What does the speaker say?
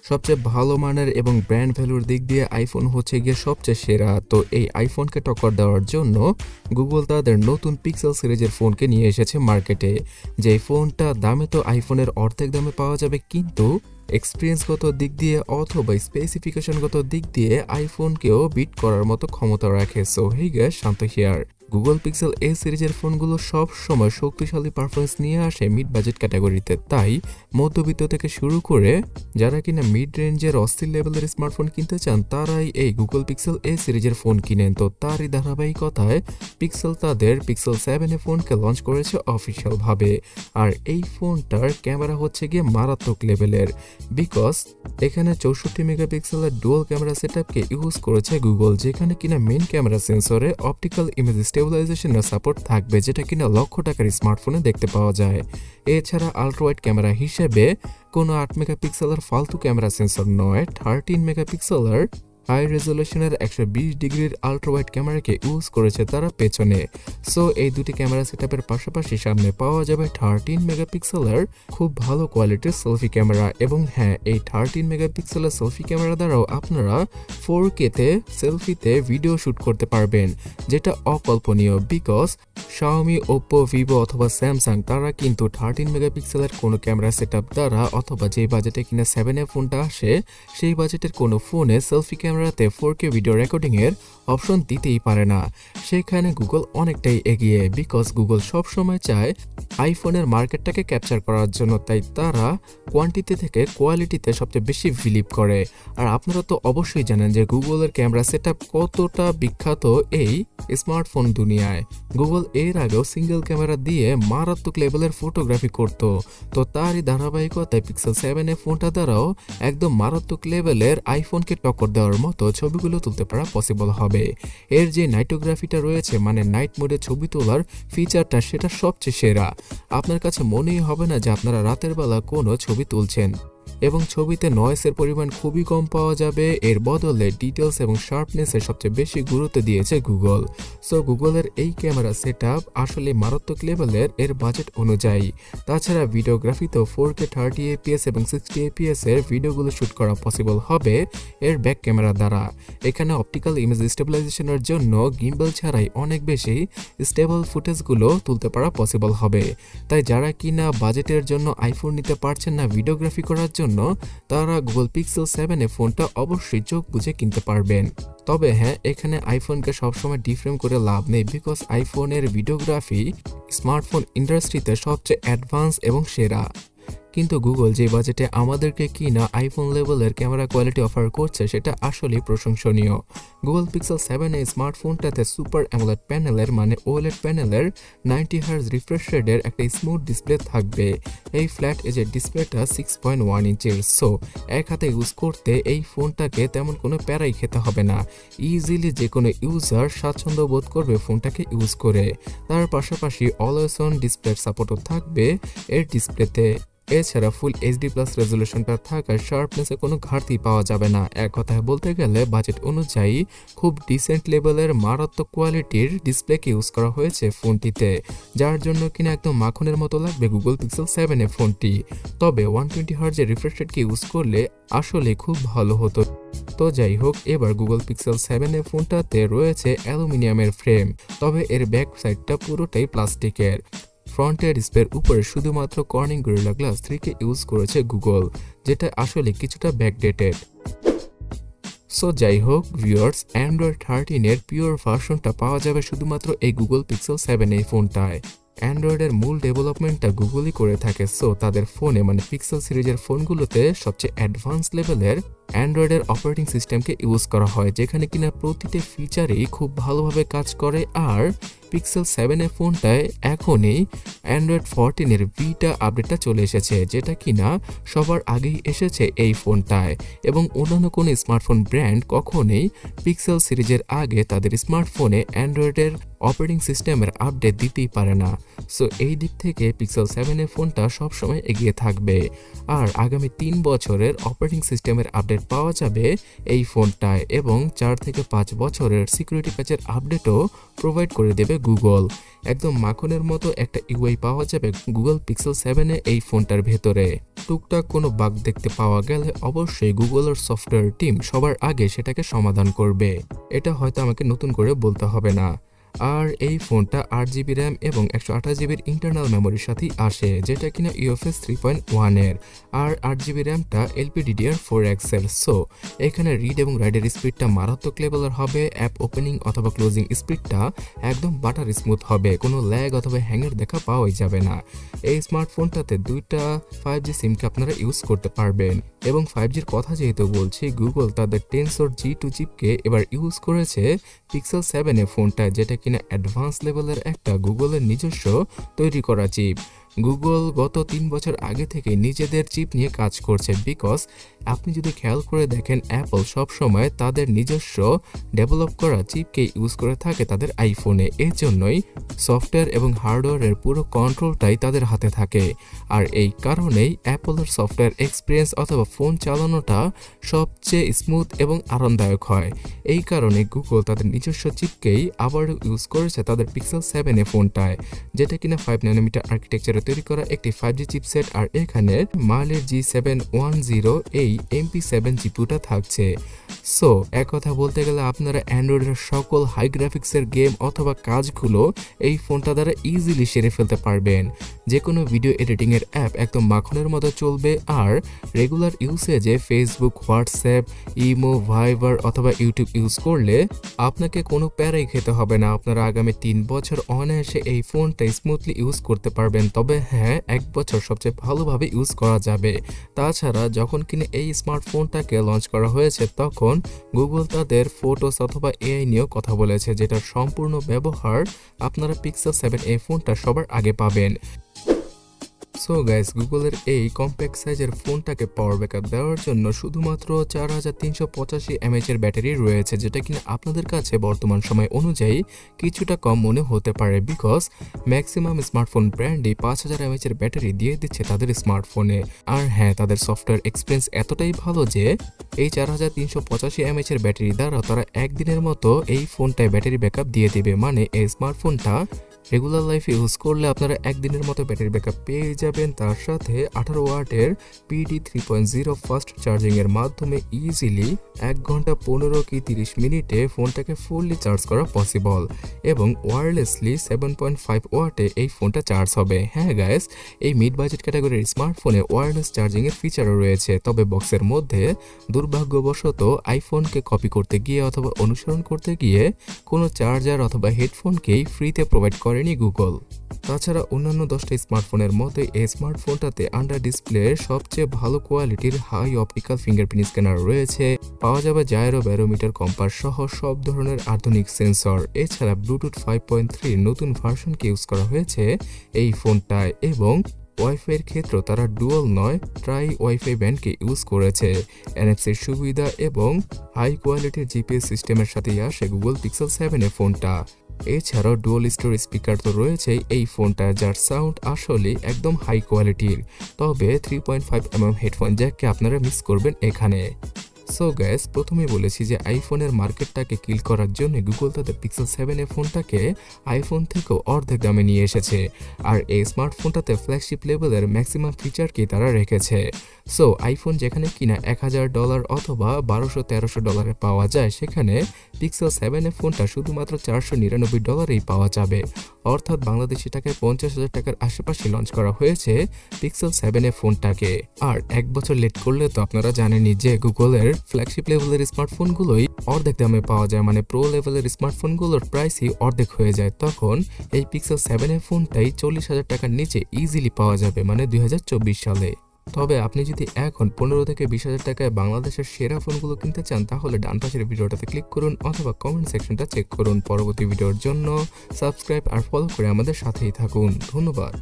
সবচেয়ে ভালো মানের এবং ব্র্যান্ড ভ্যালুর দিক দিয়ে আইফোন হচ্ছে গিয়ে সবচেয়ে সেরা। তো এই আইফোনকে টক্কর দেওয়ার জন্য গুগল তাদের নতুন পিক্সেল সিরিজের ফোনকে নিয়ে এসেছে মার্কেটে। যে ফোনটা দামে তো আইফোনের অর্ধেক দামে পাওয়া যাবে, কিন্তু এক্সপিরিয়েন্সগত দিক দিয়ে অথবা স্পেসিফিকেশনগত দিক দিয়ে আইফোনকেও বিট করার মতো ক্ষমতা রাখে। So hey guys, Shanto here. Google Pixel A সিরিজের ফোনগুলো সব সময় শক্তিশালী পারফরমেন্স নিয়ে আসে মিড বাজেট ক্যাটাগরিতে। তাই মধ্যবিত্ত থেকে শুরু করে যারা কিনা মিড রেঞ্জের অস্থির লেভেলের স্মার্টফোন কিনতে চান, তারাই এই গুগল পিক্সেল এ সিরিজের ফোন কিনেন। তো তারই ধারাবাহিকতায় পিক্সেল তাদের পিক্সেল 7 ফোনকে লঞ্চ করেছে অফিসিয়াল ভাবে। আর এই ফোনটার ক্যামেরা হচ্ছে গিয়ে মারাত্মক লেভেলের, বিকজ এখানে 64 মেগাপিক্সেলের ডুয়াল ক্যামেরা সেটআপকে ইউজ করেছে গুগল, যেখানে কিনা মেইন ক্যামেরা সেন্সরে অপটিক্যাল ইমেজ স্টেবিলাইজেশনের সাপোর্ট থাকবে, যেটা কিনা লক্ষ টাকার স্মার্টফোনে দেখতে পাওয়া যায়। এছাড়া আলট্রাওয়াইড ক্যামেরা হিসেবে কোনো 8 মেগাপিক্সেলের ফালতু ক্যামেরা সেন্সর নয়, 13 মেগাপিক্সেলের হাই রেজলিউশনের 120 ডিগ্রির আলট্রাওয়াইড ক্যামেরাকে ইউজ করেছে তারা পেছনে। সো এই দুটি ক্যামেরা সেটআপের পাশাপাশি সামনে পাওয়া যাবে 13 মেগাপিক্সেলের খুব ভালো কোয়ালিটির সেলফি ক্যামেরা। এবং হ্যাঁ, এই 13 মেগাপিক্সেলের সেলফি ক্যামেরা দ্বারাও আপনারা 4K-তে সেলফিতে ভিডিও শ্যুট করতে পারবেন, যেটা অকল্পনীয়। বিকজ Xiaomi, Oppo, Vivo অথবা Samsung তারা কিন্তু 13 মেগাপিক্সেলের কোনো ক্যামেরা সেটআপ দ্বারা অথবা যে বাজেটে কিনা 7 ফোনটা আসে সেই বাজেটের কোনো ফোনে সেলফি ক্যামেরাতে 4K ভিডিও রেকর্ডিং এর অপশন দিতেই পারে না। সেখানে গুগল অনেকটাই এগিয়ে, বিকজ গুগল সবসময় চায় আইফোনের মার্কেটটাকে ক্যাপচার করার জন্য। তাই তারা কোয়ান্টিটি থেকে কোয়ালিটিতে সবচেয়ে বেশি বিলিভ করে। আর আপনারা তো অবশ্যই জানেন যে গুগলের ক্যামেরা সেটআপ কতটা বিখ্যাত এই স্মার্টফোন দুনিয়ায়। গুগল এর আগেও সিঙ্গেল ক্যামেরা দিয়ে মারাত্মক লেভেলের ফটোগ্রাফি করত। তো তারই ধারাবাহিকতায় পিক্সেল 7 ফোনটা দ্বারাও একদম মারাত্মক লেভেলের আইফোনকে টক্কর দেওয়ার মতো ছবিগুলো তুলতে পারা পসিবল হবে। এর যে নাইটোগ্রাফিটা রয়েছে, মানে নাইট মোডে ছবি তোলার ফিচারটা, সেটা সবচেয়ে সেরা। আপনার কাছে মনেই হবে না যে আপনারা রাতের বেলা কোনো ছবি তুলছেন, এবং ছবিতে নয়েসের পরিমাণ খুবই কম পাওয়া যাবে। এর বদলে ডিটেলস এবং শার্পনেসের সবচেয়ে বেশি গুরুত্ব দিয়েছে গুগল। সো গুগলের এই ক্যামেরা সেটআপ আসলে মারাত্মক লেভেলের এর বাজেট অনুযায়ী। তাছাড়া ভিডিওগ্রাফিতেও 4K 30fps এবং 60fps এর ভিডিওগুলো শ্যুট করা পসিবল হবে এর ব্যাক ক্যামেরা দ্বারা। এখানে অপটিক্যাল ইমেজ স্টেবিলাইজেশনের জন্য গিম্বল ছাড়াই অনেক বেশি স্টেবল ফুটেজগুলো তুলতে পারা পসিবল হবে। তাই যারা কিনা বাজেটের জন্য আইফোন নিতে পারছেন না ভিডিওগ্রাফি করার জন্য, তারা গুগল পিক্সেল 7 ফোনটা অবশ্যই চোখ বুঝে কিনতে পারবেন। তবে হ্যাঁ, এখানে আইফোনকে সবসময় ডিফ্রেম করে লাভ নেই, বিকজ আইফোনের ভিডিওগ্রাফি স্মার্টফোন ইন্ডাস্ট্রিতে সবচেয়ে অ্যাডভান্স এবং সেরা। কিন্তু গুগল যে বাজেটে আমাদেরকে কিনা আইফোন লেভেলের ক্যামেরা কোয়ালিটি অফার করছে, সেটা আসলেই প্রশংসনীয়। গুগল পিক্সেল 7 স্মার্টফোনটাতে সুপার অ্যামোলেড প্যানেলের মানে ওএলইডি প্যানেলের 90 হার্জ রিফ্রেশ রেটের একটা স্মুথ ডিসপ্লে থাকবে। এই ফ্ল্যাট এজের ডিসপ্লেটা 6.1 ইঞ্চের। সো এক হাতে ইউজ করতে এই ফোনটাকে তেমন কোনো প্যারাই খেতে হবে না। ইজিলি যে কোনো ইউজার স্বাচ্ছন্দ্য বোধ করবে ফোনটাকে ইউজ করে। তার পাশাপাশি অলওয়েজ অন ডিসপ্লের সাপোর্টও থাকবে এর ডিসপ্লেতে। এছাড়া ফুল এইচডি প্লাস রেজলিউশনটা থাকায় শার্পনেসে কোনো ঘাটতি পাওয়া যাবে না। এক কথায় বলতে গেলে বাজেট অনুযায়ী খুব ডিসেন্ট লেভেলের মারাত্মক কোয়ালিটির ডিসপ্লেকে ইউজ করা হয়েছে ফোনটিতে, যার জন্য কিনা একদম মাখনের মতো লাগবে গুগল পিক্সেল 7 ফোনটি। তবে 120 হার্জের রিফ্রেশ রেটকে ইউজ করলে আসলে খুব ভালো হতো। তো যাই হোক, এবার গুগল পিক্সেল 7 ফোনটাতে রয়েছে অ্যালুমিনিয়ামের ফ্রেম, তবে এর ব্যাক সাইডটা পুরোটাই প্লাস্টিকের। ফ্রন্টের ডিসপ্লের উপরে শুধুমাত্র কর্নিং গরিলা গ্লাস 3 ইউজ করেছে গুগল, যেটা আসলে কিছুটা ব্যাকডেটেড। সো যাই হোক ভিউয়ার্স, অ্যান্ড্রয়েড 13 পিওর ভার্সনটা পাওয়া যাবে শুধুমাত্র এই গুগল পিক্সেল 7 ফোনটায়। অ্যান্ড্রয়েডের মূল ডেভেলপমেন্টটা গুগলই করে থাকে। সো তাদের ফোনে মানে পিক্সেল সিরিজের ফোনগুলোতে সবচেয়ে অ্যাডভান্স লেভেলের অ্যান্ড্রয়েডের অপারেটিং সিস্টেমকে ইউজ করা হয়, যেখানে কিনা প্রতিটি ফিচারই খুব ভালোভাবে কাজ করে। আর পিক্সেল 7 ফোনটায় এখনই অ্যান্ড্রয়েড 14 বিটা আপডেটটা চলে এসেছে, যেটা কিনা সবার আগেই এসেছে এই ফোনটায়। এবং অন্যান্য কোনো স্মার্টফোন ব্র্যান্ড কখনোই পিক্সেল সিরিজের আগে তাদের স্মার্টফোনে অ্যান্ড্রয়েডের অপারেটিং সিস্টেমের আপডেট দিতেই পারে না। সো এই দিক থেকে পিক্সেল 7 ফোনটা সবসময় এগিয়ে থাকবে। আর আগামী 3 বছরের অপারেটিং সিস্টেমের আপডেট আপডেট পাওয়া যাবে এই ফোনটায় এবং 4 থেকে 5 বছরের সিকিউরিটি প্যাচের আপডেটও প্রোভাইড করে দেবে গুগল। একদম মাখনের মতো একটা ইউআই পাওয়া যাবে গুগল পিক্সেল 7 এই ফোনটার ভেতরে। টুকটাক কোনো বাগ দেখতে পাওয়া গেলে অবশ্যই গুগলের সফটওয়্যার টিম সবার আগে সেটাকে সমাধান করবে, এটা হয়তো আমাকে নতুন করে বলতে হবে না। আর এই ফোনটা 8GB র্যাম এবং 128GBর ইন্টারনাল মেমোরির সাথেই আসে, যেটা কিনা UFS 3.1 এর। আর 8GB র্যামটা LPDDR4X এর। সো এখানে রিড এবং রাইডের স্পিডটা মারাত্মক লেভেলের হবে। অ্যাপ ওপেনিং অথবা ক্লোজিং স্পিডটা একদম বাটার স্মুথ হবে, কোনো ল্যাগ অথবা হ্যাংয়ের দেখা পাওয়াই যাবে না। এই স্মার্টফোনটাতে 2টা 5G সিমকে আপনারা ইউজ করতে পারবেন। এবং 5Gর কথা যেহেতু বলছি, গুগল তাদের টেনসর G2 চিপকে এবার ইউজ করেছে পিক্সেল 7 ফোনটা, যেটা কিনা অ্যাডভান্স লেভেলের একটা গুগলের নিজস্ব তৈরি করা চিপ। গুগল গত 3 বছর আগে থেকে নিজেদের চিপ নিয়ে কাজ করছে, বিকজ আপনি যদি খেয়াল করে দেখেন অ্যাপল সবসময় তাদের নিজস্ব ডেভেলপ করা চিপকে ইউজ করে থাকে তাদের আইফোনে। এর জন্যই সফটওয়্যার এবং হার্ডওয়্যারের পুরো কন্ট্রোলটাই তাদের হাতে থাকে। আর এই কারণেই অ্যাপলের সফটওয়্যার এক্সপিরিয়েন্স অথবা ফোন চালানোটা সবচেয়ে স্মুথ এবং আরামদায়ক হয়। এই কারণে গুগল তাদের নিজস্ব চিপকেই আবারও ইউজ করেছে তাদের পিক্সেল 7 ফোনটায়, যেটা কিনা 5nm আর্কিটেকচারে তৈরি করা একটি 5G চিপসেট। আর এখানে মালের G710 এই MP7 জিপিউটা থাকছে। সো এক কথা বলতে গেলে আপনারা অ্যান্ড্রয়েডের সকল হাই গ্রাফিক্সের গেম অথবা কাজগুলো এই ফোনটা দ্বারা ইজিলি সেরে ফেলতে পারবেন। যে কোনো ভিডিও এডিটিংয়ের অ্যাপ একদম মাখনের মতো চলবে। আর রেগুলার ইউসেজে ফেসবুক, হোয়াটসঅ্যাপ, ইমো, ভাইবার অথবা ইউটিউব ইউজ করলে আপনাকে কোনো প্যারাই খেতে হবে না। আপনারা আগামী 3 বছর অনায়াসে এই ফোনটা স্মুথলি ইউজ করতে পারবেন। তবে হ্যাঁ, 1 বছর সবচেয়ে ভালোভাবে ইউজ করা যাবে। তাছাড়া যখন কিনা এই স্মার্টফোনটাকে লঞ্চ করা হয়েছে তখন গুগল তাদের ফটোস অথবা এআই নিয়েও কথা বলেছে, যেটার সম্পূর্ণ ব্যবহার আপনারা পিক্সেল 7 ফোনটা সবার আগে পাবেন। সো গাইস, গুগলের এই কম্প্যাক্ট সাইজের ফোনটাকে পাওয়ার ব্যাকআপ দেওয়ার জন্য শুধুমাত্র 4385 এর ব্যাটারি রয়েছে, যেটা কিনা আপনাদের কাছে বর্তমান সময় অনুযায়ী কিছুটা কম মনে হতে পারে, বিকজ ম্যাক্সিমাম স্মার্টফোন ব্র্যান্ডই 5000 এর ব্যাটারি দিয়ে দিচ্ছে তাদের স্মার্টফোনে। আর হ্যাঁ, তাদের সফটওয়্যার এক্সপিরিয়েন্স এতটাই ভালো যে এই 4385 এর ব্যাটারি দ্বারা তারা একদিনের মতো এই ফোনটায় ব্যাটারি ব্যাকআপ দিয়ে দেবে। মানে এই স্মার্টফোনটা রেগুলার লাইফে ইউজ করলে আপনারা একদিনের মতো ব্যাটারি ব্যাকআপ পেয়ে যাবেন। তার সাথে 18 ওয়াটের PD 3.0 ফাস্ট চার্জিং এর মাধ্যমে ইজিলি 1 ঘন্টা 15 কি 30 মিনিটে ফোনটাকে ফুললি চার্জ করা পসিবল এবং ওয়্যারলেসলি 7.5 ওয়াটে এই ফোনটা চার্জ হবে। হ্যাঁ গাইস, এই মিড বাজেট ক্যাটাগরির স্মার্টফোনে ওয়্যারলেস চার্জিং এর ফিচারও রয়েছে, তবে বক্সের মধ্যে দুর্ভাগ্যবশত আইফোনকে কপি করতে গিয়ে অথবা অনুসরণ করতে গিয়ে কোনো চার্জার অথবা হেডফোনকেই ফ্রিতে প্রোভাইড করেনি গুগল। তাছাড়া অন্যান্য 10টা স্মার্টফোনের মতো এই স্মার্টফোনটাতে আন্ডার ডিসপ্লের সবচেয়ে ভালো কোয়ালিটির হাই অপটিক্যাল ফিঙ্গারপ্রিন্ট স্ক্যানার রয়েছে, পাওয়া যাবে জাইরো ব্যারোমিটার কম্পাস সহ সব ধরনের আধুনিক সেন্সর। এছাড়া ব্লুটুথ 5.3 নতুন ভার্সনকে ইউজ করা হয়েছে এই ফোনটায় এবং ওয়াইফাইয়ের ক্ষেত্রে তারা ডুয়াল নয় ট্রাই ওয়াইফাই ব্যান্ডকে ইউজ করেছে। এনএফসির সুবিধা এবং হাই কোয়ালিটির জিপিএস সিস্টেমের সাথেই আসে গুগল পিক্সেল 7 ফোনটা। এছাড়াও ডুয়াল স্টোরেজ স্পিকার তো রয়েছেই এই ফোনটা, যার সাউন্ড আসলে একদম হাই কোয়ালিটির। তবে 3.5mm হেডফোন জ্যাককে আপনারা মিস করবেন এখানে। সো গ্যাস, প্রথমেই বলেছি যে আইফোনের মার্কেটটাকে কিল করার জন্য গুগল তাদের পিক্সেল 7 ফোনটাকে আইফোন থেকেও অর্ধেক দামে নিয়ে এসেছে। আর এই স্মার্টফোনটাতে ফ্ল্যাগশিপ লেভেলের ম্যাক্সিমাম ফিচারকে তারা রেখেছে। সো আইফোন যেখানে কিনা $1000 অথবা $1200-1300 পাওয়া যায়, সেখানে পিক্সেল 7 ফোনটা শুধুমাত্র $499 পাওয়া যাবে। অর্থাৎ বাংলাদেশি টাকায় 50,000 টাকার আশেপাশে লঞ্চ করা হয়েছে পিক্সেল 7 ফোনটাকে। আর 1 বছর লেট করলে তো আপনারা জানেনই যে গুগলের ফ্ল্যাগশিপ লেভেলের স্মার্টফোনগুলোই অর্ধেক দামে পাওয়া যায়, মানে প্রো লেভেলের স্মার্টফোনগুলোর প্রাইসই অর্ধেক হয়ে যায়। তখন এই পিক্সেল 7 ফোনটাই 40,000 টাকার নিচে ইজিলি পাওয়া যাবে, মানে 2024 সালে। তবে আপনি যদি এখন 15 থেকে 20,000 টাকায় বাংলাদেশের সেরা ফোনগুলো কিনতে চান, তাহলে ডান পাশের ভিডিওটাতে ক্লিক করুন অথবা কমেন্ট সেকশনটা চেক করুন। পরবর্তী ভিডিওর জন্য সাবস্ক্রাইব আর ফলো করে আমাদের সাথেই থাকুন। ধন্যবাদ।